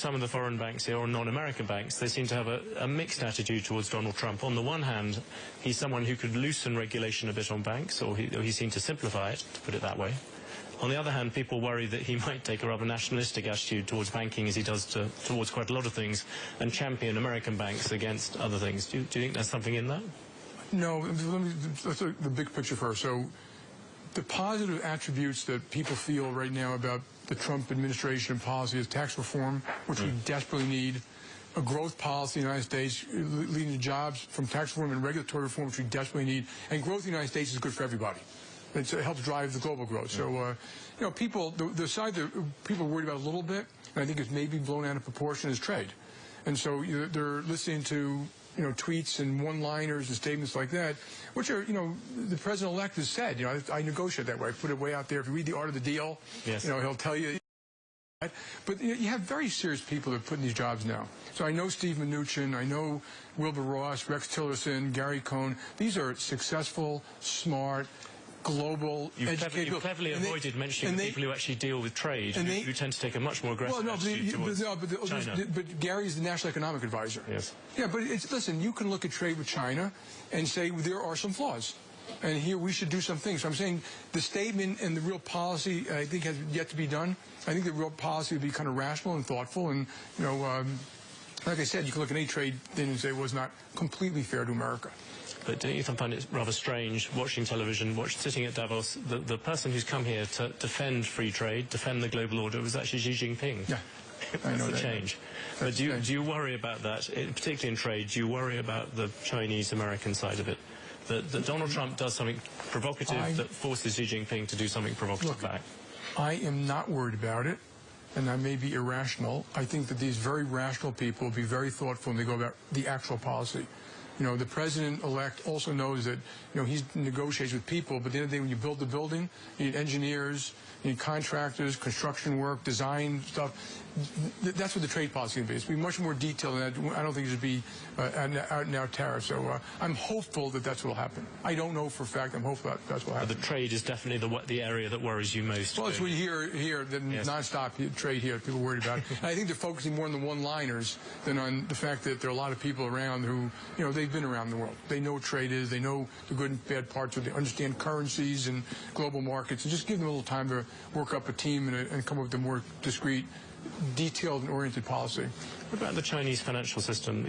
some of the foreign banks here, or non-American banks, they seem to have a mixed attitude towards Donald Trump. On the one hand, he's someone who could loosen regulation a bit on banks, or he seemed to simplify it, to put it that way. On the other hand, people worry that he might take a rather nationalistic attitude towards banking, as he does towards quite a lot of things, and champion American banks against other things. Do you think there's something in that? No, let's look at the big picture first. So the positive attributes that people feel right now about the Trump administration policy is tax reform, which we desperately need, a growth policy in the United States leading to jobs from tax reform and regulatory reform, which we desperately need, and growth in the United States is good for everybody. It helps drive the global growth. So, you know, people, the side that people are worried about a little bit, and I think it's maybe blown out of proportion, is trade. And so they're listening to, you know, tweets and one-liners and statements like that, which are, you know, the president-elect has said, you know, I negotiate that way. I put it way out there. If you read The Art of the Deal, yes, you know, he'll tell you. But you have very serious people that are putting these jobs now. So I know Steve Mnuchin, I know Wilbur Ross, Rex Tillerson, Gary Cohn. These are successful, smart, global, educated. You've cleverly avoided mentioning the people who actually deal with trade, who tend to take a much more aggressive attitude towards China. But Gary's the National Economic Advisor. Yes. Yeah, but listen, you can look at trade with China and say there are some flaws. And here we should do some things. So I'm saying the statement and the real policy, I think, has yet to be done. I think the real policy would be kind of rational and thoughtful. And, you know, like I said, you can look at any trade thing and say it was not completely fair to America. But don't you find it rather strange, watching television, sitting at Davos, the person who's come here to defend free trade, defend the global order, was actually Xi Jinping? Yeah, I know that. Change. But do you worry about that, particularly in trade? Do you worry about the Chinese-American side of it? That Donald Trump does something provocative that forces Xi Jinping to do something provocative back? I am not worried about it, and I may be irrational. I think that these very rational people will be very thoughtful when they go about the actual policy. You know, the president-elect also knows that, you know, he negotiates with people, but at the end of the day, when you build the building, you need engineers, you need contractors, construction work, design stuff. That's what the trade policy is. It's be much more detailed than that. I don't think it should be out-and-out tariffs. So I'm hopeful that that's what will happen. I don't know for a fact. I'm hopeful that's what will happen. But the trade is definitely the area that worries you most. Well, it's what you hear the nonstop trade here. People are worried about it. And I think they're focusing more on the one-liners than on the fact that there are a lot of people around who, you know, they've been around the world. They know what trade is. They know the good and bad parts of it. They understand currencies and global markets. And just give them a little time to work up a team and come up with a more discrete, detailed and oriented policy. What about the Chinese financial system?